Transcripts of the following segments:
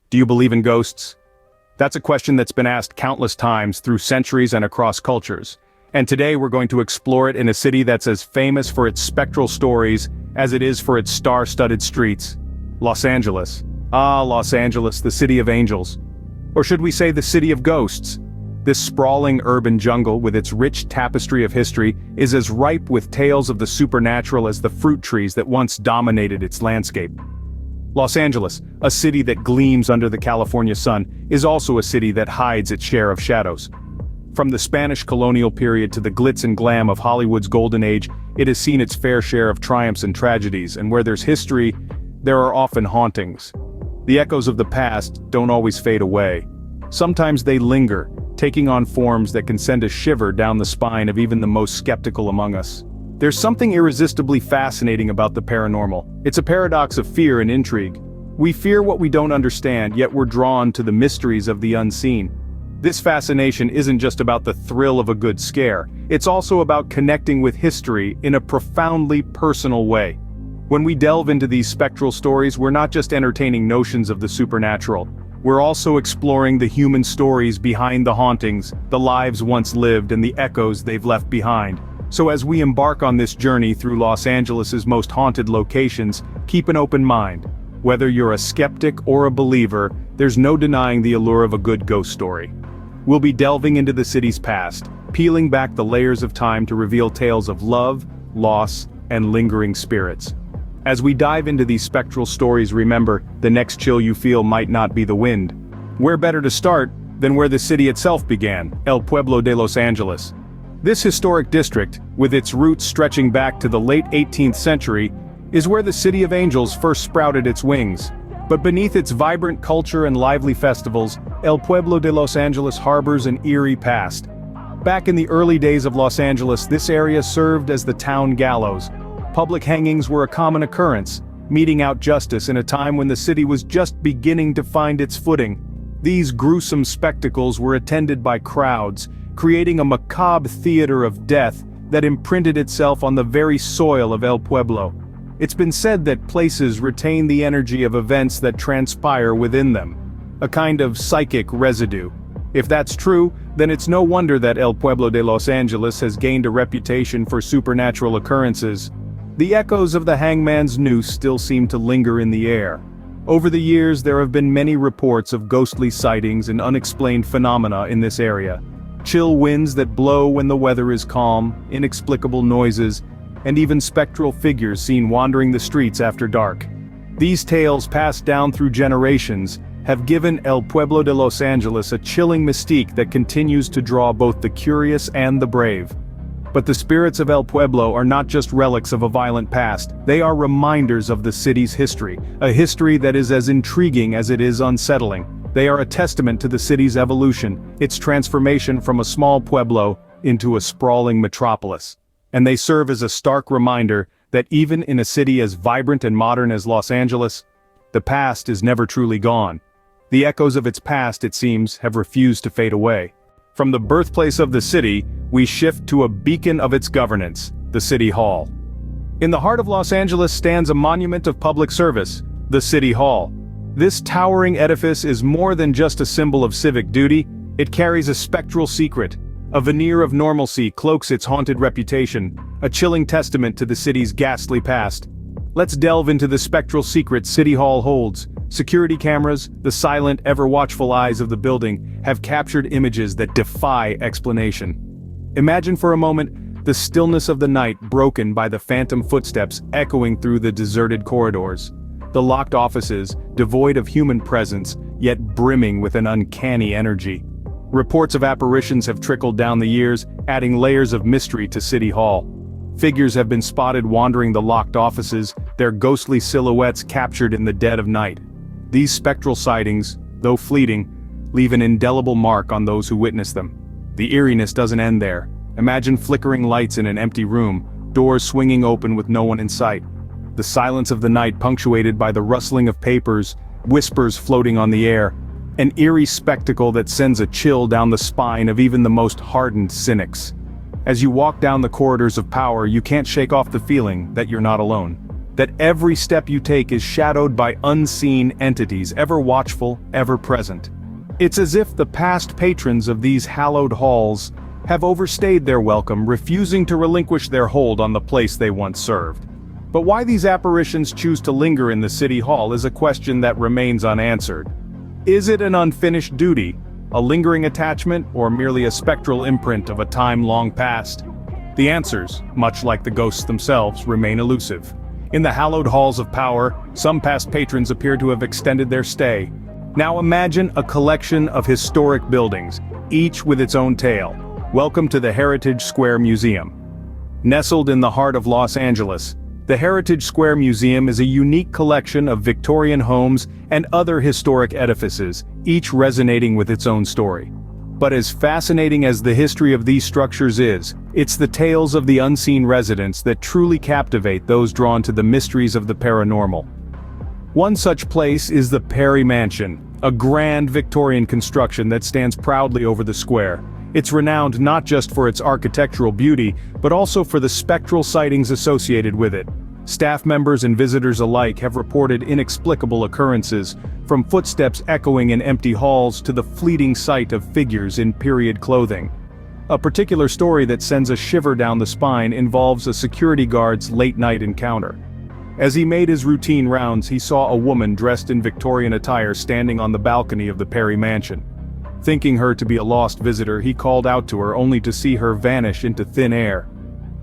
Do you believe in ghosts? That's a question that's been asked countless times through centuries and across cultures. And today we're going to explore it in a city that's as famous for its spectral stories as it is for its star-studded streets. Los Angeles. Ah, Los Angeles, the city of angels. Or should we say the city of ghosts? This sprawling urban jungle with its rich tapestry of history is as ripe with tales of the supernatural as the fruit trees that once dominated its landscape. Los Angeles, a city that gleams under the California sun, is also a city that hides its share of shadows. From the Spanish colonial period to the glitz and glam of Hollywood's golden age, it has seen its fair share of triumphs and tragedies, and where there's history, there are often hauntings. The echoes of the past don't always fade away. Sometimes they linger, taking on forms that can send a shiver down the spine of even the most skeptical among us. There's something irresistibly fascinating about the paranormal. It's a paradox of fear and intrigue. We fear what we don't understand, yet we're drawn to the mysteries of the unseen. This fascination isn't just about the thrill of a good scare, it's also about connecting with history in a profoundly personal way. When we delve into these spectral stories, we're not just entertaining notions of the supernatural. We're also exploring the human stories behind the hauntings, the lives once lived and the echoes they've left behind. So as we embark on this journey through Los Angeles's most haunted locations, keep an open mind. Whether you're a skeptic or a believer, there's no denying the allure of a good ghost story. We'll be delving into the city's past, peeling back the layers of time to reveal tales of love, loss, and lingering spirits. As we dive into these spectral stories, remember, the next chill you feel might not be the wind. Where better to start than where the city itself began, El Pueblo de Los Angeles. This historic district, with its roots stretching back to the late 18th century, is where the City of Angels first sprouted its wings. But beneath its vibrant culture and lively festivals, El Pueblo de Los Angeles harbors an eerie past. Back in the early days of Los Angeles, this area served as the town gallows. Public hangings were a common occurrence, meting out justice in a time when the city was just beginning to find its footing. These gruesome spectacles were attended by crowds, creating a macabre theater of death that imprinted itself on the very soil of El Pueblo. It's been said that places retain the energy of events that transpire within them, a kind of psychic residue. If that's true, then it's no wonder that El Pueblo de Los Angeles has gained a reputation for supernatural occurrences. The echoes of the hangman's noose still seem to linger in the air. Over the years, there have been many reports of ghostly sightings and unexplained phenomena in this area. Chill winds that blow when the weather is calm, inexplicable noises, and even spectral figures seen wandering the streets after dark. These tales, passed down through generations, have given El Pueblo de Los Angeles a chilling mystique that continues to draw both the curious and the brave. But the spirits of El Pueblo are not just relics of a violent past, they are reminders of the city's history, a history that is as intriguing as it is unsettling. They are a testament to the city's evolution, its transformation from a small pueblo into a sprawling metropolis. And they serve as a stark reminder that even in a city as vibrant and modern as Los Angeles, the past is never truly gone. The echoes of its past, it seems, have refused to fade away. From the birthplace of the city, we shift to a beacon of its governance, the City Hall. In the heart of Los Angeles stands a monument of public service, the City Hall. This towering edifice is more than just a symbol of civic duty, it carries a spectral secret. A veneer of normalcy cloaks its haunted reputation, a chilling testament to the city's ghastly past. Let's delve into the spectral secret City Hall holds. Security cameras, the silent, ever-watchful eyes of the building, have captured images that defy explanation. Imagine for a moment the stillness of the night broken by the phantom footsteps echoing through the deserted corridors. The locked offices, devoid of human presence, yet brimming with an uncanny energy. Reports of apparitions have trickled down the years, adding layers of mystery to City Hall. Figures have been spotted wandering the locked offices, their ghostly silhouettes captured in the dead of night. These spectral sightings, though fleeting, leave an indelible mark on those who witness them. The eeriness doesn't end there. Imagine flickering lights in an empty room, doors swinging open with no one in sight. The silence of the night punctuated by the rustling of papers, whispers floating on the air, an eerie spectacle that sends a chill down the spine of even the most hardened cynics. As you walk down the corridors of power, you can't shake off the feeling that you're not alone. that every step you take is shadowed by unseen entities, ever watchful, ever present. It's as if the past patrons of these hallowed halls have overstayed their welcome, refusing to relinquish their hold on the place they once served. But why these apparitions choose to linger in the city hall is a question that remains unanswered. Is it an unfinished duty, a lingering attachment, or merely a spectral imprint of a time long past? The answers, much like the ghosts themselves, remain elusive. In the hallowed halls of power, some past patrons appear to have extended their stay. Now imagine a collection of historic buildings, each with its own tale. Welcome to the Heritage Square Museum. Nestled in the heart of Los Angeles, the Heritage Square Museum is a unique collection of Victorian homes and other historic edifices, each resonating with its own story. But as fascinating as the history of these structures is, it's the tales of the unseen residents that truly captivate those drawn to the mysteries of the paranormal. One such place is the Perry Mansion, a grand Victorian construction that stands proudly over the square. It's renowned not just for its architectural beauty, but also for the spectral sightings associated with it. Staff members and visitors alike have reported inexplicable occurrences, from footsteps echoing in empty halls to the fleeting sight of figures in period clothing. A particular story that sends a shiver down the spine involves a security guard's late-night encounter. As he made his routine rounds, he saw a woman dressed in Victorian attire standing on the balcony of the Perry Mansion. Thinking her to be a lost visitor, he called out to her only to see her vanish into thin air.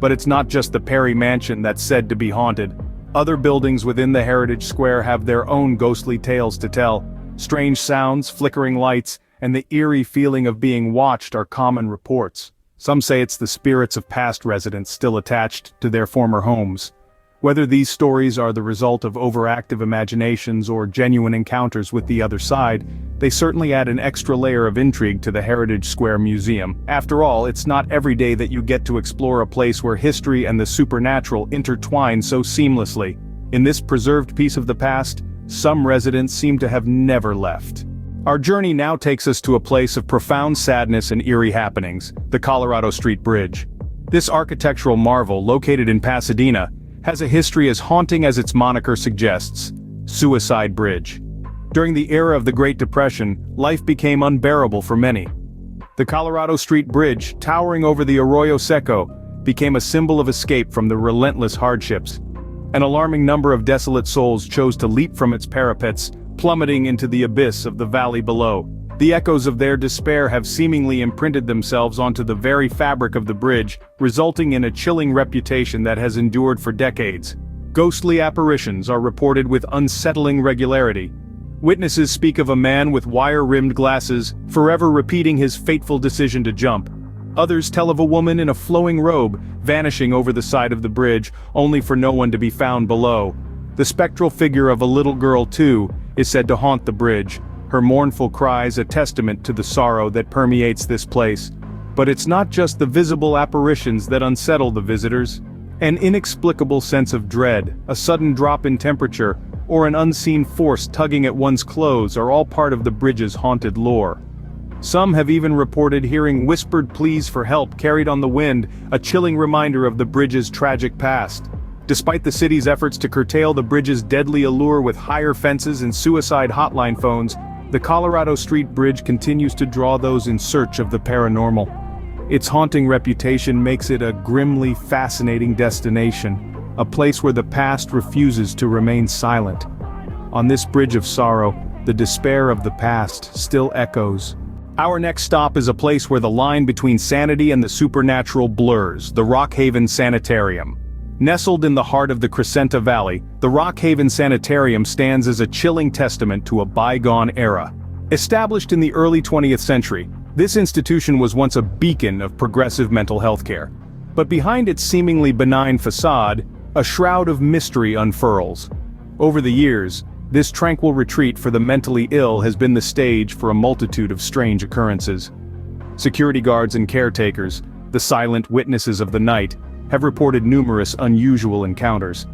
But it's not just the Perry Mansion that's said to be haunted. Other buildings within the Heritage Square have their own ghostly tales to tell. Strange sounds, flickering lights, and the eerie feeling of being watched are common reports. Some say it's the spirits of past residents still attached to their former homes. Whether these stories are the result of overactive imaginations or genuine encounters with the other side, they certainly add an extra layer of intrigue to the Heritage Square Museum. After all, it's not every day that you get to explore a place where history and the supernatural intertwine so seamlessly. In this preserved piece of the past, some residents seem to have never left. Our journey now takes us to a place of profound sadness and eerie happenings, the Colorado Street Bridge. This architectural marvel, located in Pasadena, has a history as haunting as its moniker suggests: Suicide Bridge. During the era of the Great Depression, life became unbearable for many. The Colorado Street Bridge, towering over the Arroyo Seco, became a symbol of escape from the relentless hardships. An alarming number of desolate souls chose to leap from its parapets, plummeting into the abyss of the valley below. The echoes of their despair have seemingly imprinted themselves onto the very fabric of the bridge, resulting in a chilling reputation that has endured for decades. Ghostly apparitions are reported with unsettling regularity. Witnesses speak of a man with wire-rimmed glasses, forever repeating his fateful decision to jump. Others tell of a woman in a flowing robe, vanishing over the side of the bridge, only for no one to be found below. The spectral figure of a little girl, too, is said to haunt the bridge, her mournful cries a testament to the sorrow that permeates this place. But it's not just the visible apparitions that unsettle the visitors. An inexplicable sense of dread, a sudden drop in temperature, or an unseen force tugging at one's clothes are all part of the bridge's haunted lore. Some have even reported hearing whispered pleas for help carried on the wind, a chilling reminder of the bridge's tragic past. Despite the city's efforts to curtail the bridge's deadly allure with higher fences and suicide hotline phones, the Colorado Street Bridge continues to draw those in search of the paranormal. Its haunting reputation makes it a grimly fascinating destination, a place where the past refuses to remain silent. On this bridge of sorrow, the despair of the past still echoes. Our next stop is a place where the line between sanity and the supernatural blurs, the Rockhaven Sanitarium. Nestled in the heart of the Crescenta Valley, the Rockhaven Sanitarium stands as a chilling testament to a bygone era. Established in the early 20th century, this institution was once a beacon of progressive mental health care. But behind its seemingly benign facade, a shroud of mystery unfurls. Over the years, this tranquil retreat for the mentally ill has been the stage for a multitude of strange occurrences. Security guards and caretakers, the silent witnesses of the night, have reported numerous unusual encounters.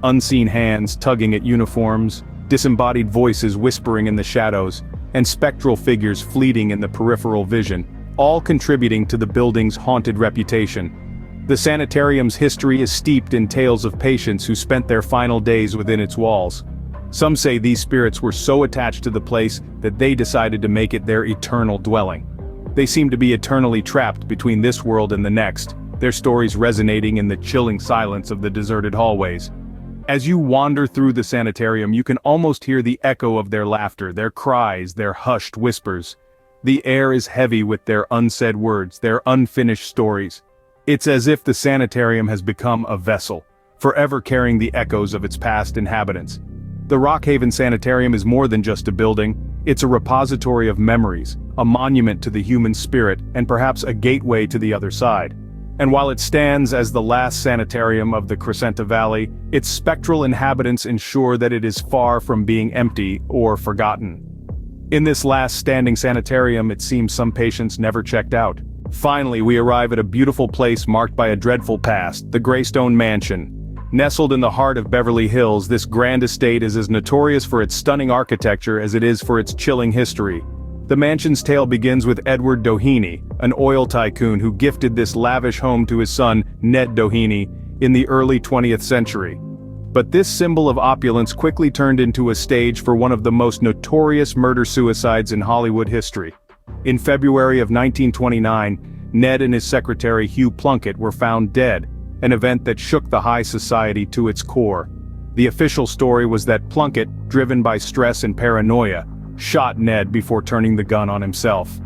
Unseen hands tugging at uniforms, disembodied voices whispering in the shadows, and spectral figures fleeting in the peripheral vision, all contributing to the building's haunted reputation. The sanitarium's history is steeped in tales of patients who spent their final days within its walls. Some say these spirits were so attached to the place that they decided to make it their eternal dwelling. They seem to be eternally trapped between this world and the next, their stories resonating in the chilling silence of the deserted hallways. As you wander through the sanitarium, you can almost hear the echo of their laughter, their cries, their hushed whispers. The air is heavy with their unsaid words, their unfinished stories. It's as if the sanitarium has become a vessel, forever carrying the echoes of its past inhabitants. The Rockhaven Sanitarium is more than just a building, it's a repository of memories, a monument to the human spirit, and perhaps a gateway to the other side. And while it stands as the last sanitarium of the Crescenta Valley, its spectral inhabitants ensure that it is far from being empty or forgotten. In this last standing sanitarium, it seems some patients never checked out. Finally, we arrive at a beautiful place marked by a dreadful past, the Greystone Mansion. Nestled in the heart of Beverly Hills, this grand estate is as notorious for its stunning architecture as it is for its chilling history. The mansion's tale begins with Edward Doheny, an oil tycoon who gifted this lavish home to his son, Ned Doheny, in the early 20th century. But this symbol of opulence quickly turned into a stage for one of the most notorious murder-suicides in Hollywood history. In February of 1929, Ned and his secretary Hugh Plunkett were found dead, an event that shook the high society to its core. The official story was that Plunkett, driven by stress and paranoia, shot Ned before turning the gun on himself.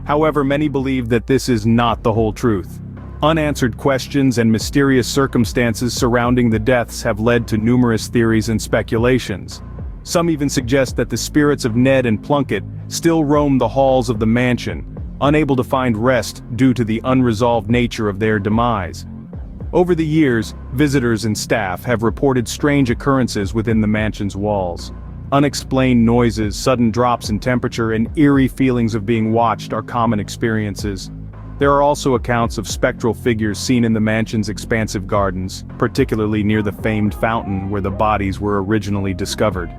However, many believe that this is not the whole truth. Unanswered questions and mysterious circumstances surrounding the deaths have led to numerous theories and speculations. Some even suggest that the spirits of Ned and Plunkett still roam the halls of the mansion, unable to find rest due to the unresolved nature of their demise. Over the years, visitors and staff have reported strange occurrences within the mansion's walls. Unexplained noises, sudden drops in temperature, and eerie feelings of being watched are common experiences. There are also accounts of spectral figures seen in the mansion's expansive gardens, particularly near the famed fountain where the bodies were originally discovered.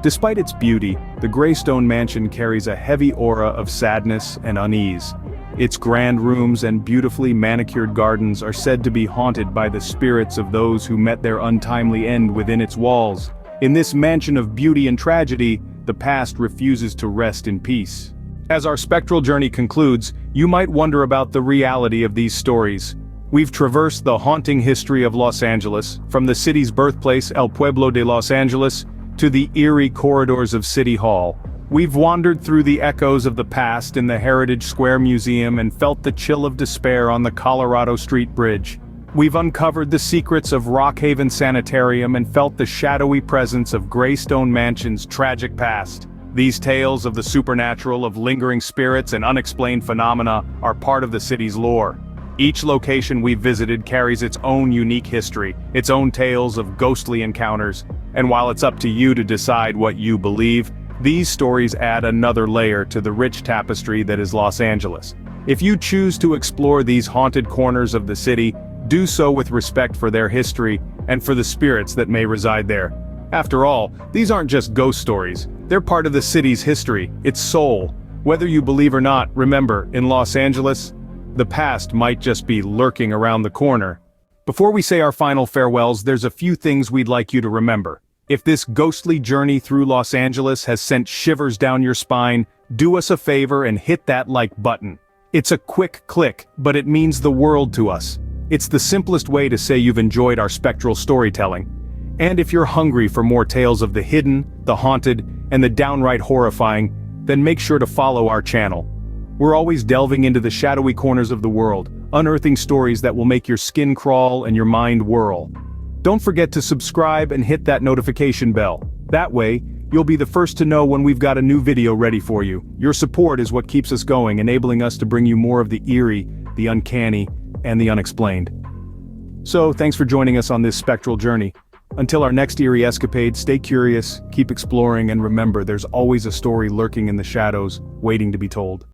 Despite its beauty, the Greystone Mansion carries a heavy aura of sadness and unease. Its grand rooms and beautifully manicured gardens are said to be haunted by the spirits of those who met their untimely end within its walls. In this mansion of beauty and tragedy, the past refuses to rest in peace. As our spectral journey concludes, you might wonder about the reality of these stories. We've traversed the haunting history of Los Angeles, from the city's birthplace, El Pueblo de Los Angeles, to the eerie corridors of City Hall. We've wandered through the echoes of the past in the Heritage Square Museum and felt the chill of despair on the Colorado Street Bridge. We've uncovered the secrets of Rockhaven Sanitarium and felt the shadowy presence of Greystone Mansion's tragic past. These tales of the supernatural, of lingering spirits and unexplained phenomena are part of the city's lore. Each location we've visited carries its own unique history, its own tales of ghostly encounters, and while it's up to you to decide what you believe, these stories add another layer to the rich tapestry that is Los Angeles. If you choose to explore these haunted corners of the city, do so with respect for their history and for the spirits that may reside there. After all, these aren't just ghost stories, they're part of the city's history, its soul. Whether you believe or not, remember, in Los Angeles, the past might just be lurking around the corner. Before we say our final farewells, there's a few things we'd like you to remember. If this ghostly journey through Los Angeles has sent shivers down your spine, do us a favor and hit that like button. It's a quick click, but it means the world to us. It's the simplest way to say you've enjoyed our spectral storytelling. And if you're hungry for more tales of the hidden, the haunted, and the downright horrifying, then make sure to follow our channel. We're always delving into the shadowy corners of the world, unearthing stories that will make your skin crawl and your mind whirl. Don't forget to subscribe and hit that notification bell. That way, you'll be the first to know when we've got a new video ready for you. Your support is what keeps us going, enabling us to bring you more of the eerie, the uncanny, and the unexplained. So, thanks for joining us on this spectral journey. Until our next eerie escapade, stay curious, keep exploring, and remember there's always a story lurking in the shadows, waiting to be told.